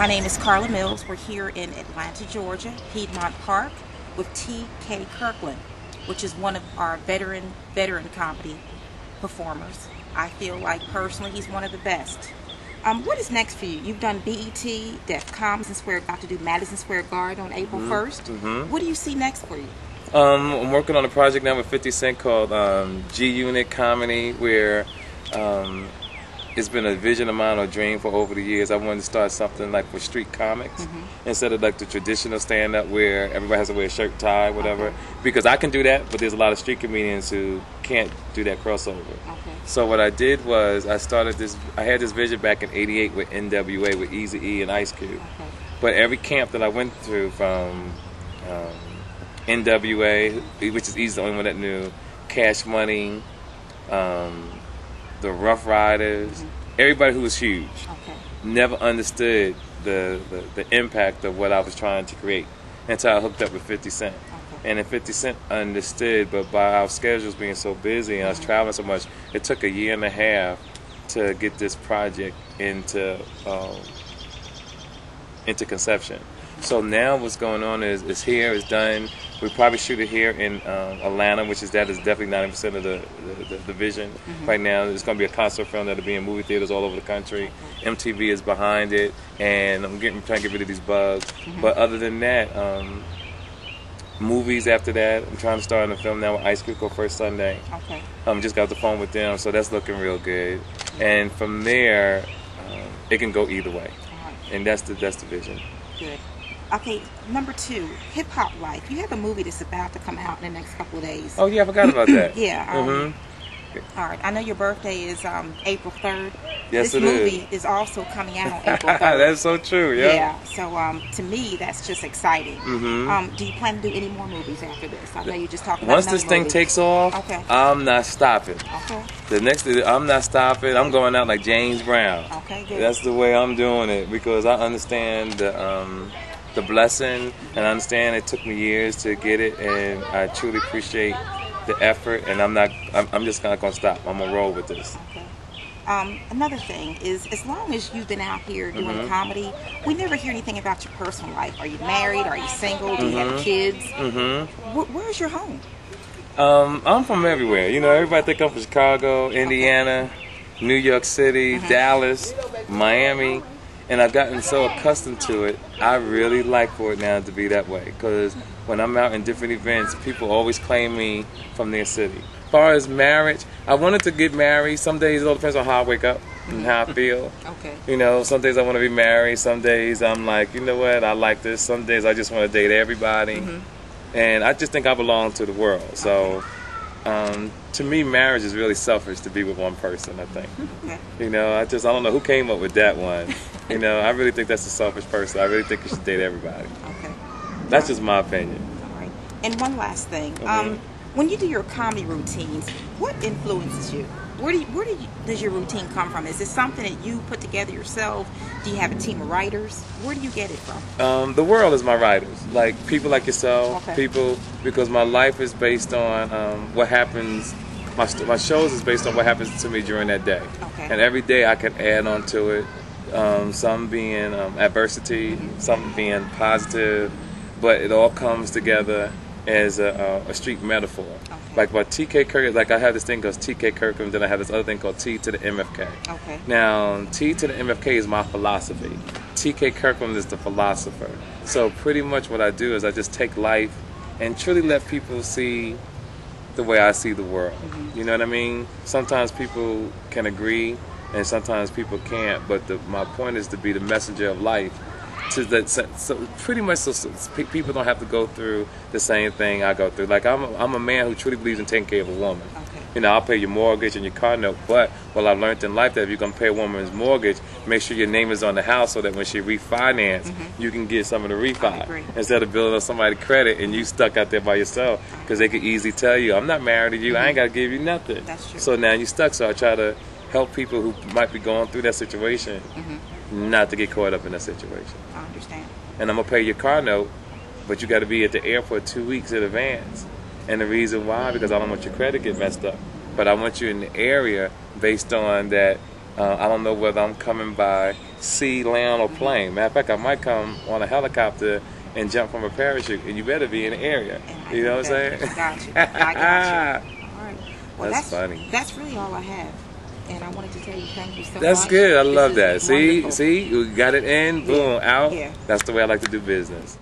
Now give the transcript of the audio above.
My name is Carla Mills. We're here in Atlanta, Georgia, Piedmont Park, with TK Kirkland, which is one of our veteran comedy performers. I feel like personally he's one of the best. What is next for you? You've done BET, Def Comedy Square, got to do Madison Square Garden on April 1st. What do you see next for you? I'm working on a project now with 50 Cent called G-Unit Comedy, where it's been a vision of mine or dream for over the years. I wanted to start something like with street comics instead of like the traditional stand-up where everybody has to wear a shirt, tie, whatever. Because I can do that, but there's a lot of street comedians who can't do that crossover. So what I did was I had this vision back in '88 with NWA, with Eazy-E and Ice Cube. But every camp that I went through, from NWA, which is Eazy's the only one that knew, Cash Money, the Rough Riders, everybody who was huge, never understood the impact of what I was trying to create until I hooked up with 50 Cent. And then 50 Cent understood, but by our schedules being so busy and us traveling so much, it took a year and a half to get this project into conception. So now what's going on is it's here, it's done. We probably shoot it here in Atlanta, which is definitely 90% of the vision right now. It's going to be a concert film that'll be in movie theaters all over the country. MTV is behind it, and I'm trying to get rid of these bugs. But other than that, movies after that. I'm trying to start on a film now with Ice Cube called First Sunday. Just got the phone with them, so that's looking real good. And from there, it can go either way, and that's the vision. Good. Okay, number 2, Hip Hop Life. You have a movie that's about to come out in the next couple of days. Oh yeah, I forgot about that. Yeah. All right. I know your birthday is April 3rd. Yes, this movie is also coming out on April 3rd. That's so true. Yeah. Yeah. So to me, that's just exciting. Do you plan to do any more movies after this? I know you just talked about once this thing takes off. I'm not stopping. The next, I'm not stopping. I'm going out like James Brown. Good. That's the way I'm doing it, because I understand the blessing, and I understand it took me years to get it, and I truly appreciate the effort, and I'm just not gonna stop. I'm gonna roll with this. Another thing is, as long as you've been out here doing comedy, we never hear anything about your personal life. Are you married? Are you single? Do you have kids? Where's your home? I'm from everywhere. You know, everybody think I'm from Chicago, Indiana, New York City, Dallas, Miami. And I've gotten so accustomed to it, I really like for it now to be that way. Because when I'm out in different events, people always claim me from their city. As far as marriage, I wanted to get married. Some days it all depends on how I wake up and how I feel. You know, some days I want to be married. Some days I'm like, you know what, I like this. Some days I just want to date everybody. And I just think I belong to the world. So to me, marriage is really selfish to be with one person, I think. You know, I don't know who came up with that one. You know, I really think that's a selfish person. I really think you should date everybody. That's just my opinion. All right. And one last thing. When you do your comedy routines, what influences you? Where does your routine come from? Is this something that you put together yourself? Do you have a team of writers? Where do you get it from? The world is my writers. Like people like yourself, because my life is based on what happens. My shows is based on what happens to me during that day. And every day I can add on to it. Some being adversity, some being positive, but it all comes together as a street metaphor. Like by TK Kirkland, like I have this thing called TK Kirkland, then I have this other thing called T to the MFK. Now, T to the MFK is my philosophy. TK Kirkland is the philosopher. So pretty much what I do is I just take life and truly let people see the way I see the world. You know what I mean? Sometimes people can agree, and sometimes people can't, but my point is to be the messenger of life. So pretty much so people don't have to go through the same thing I go through. Like I'm a man who truly believes in taking care of a woman. You know, I'll pay your mortgage and your car note, but what I've learned in life that if you're gonna pay a woman's mortgage, make sure your name is on the house so that when she refinance, you can get some of the refi instead of building up somebody's credit and you stuck out there by yourself, because they could easily tell you, I'm not married to you, I ain't gotta give you nothing. So now you stuck. So I try to help people who might be going through that situation not to get caught up in that situation. I understand. And I'm going to pay your car note, but you got to be at the airport 2 weeks in advance. And the reason why, because I don't want your credit to get messed up. But I want you in the area based on that I don't know whether I'm coming by sea, land, or plane. Matter of fact, I might come on a helicopter and jump from a parachute, and you better be in the area. You know what I'm saying? Got you. I got you. All right. Well, that's funny. That's really all I have. And I wanted to tell you thank you so much. That's good. I love that. See, you got it in, boom, out. Yeah. That's the way I like to do business.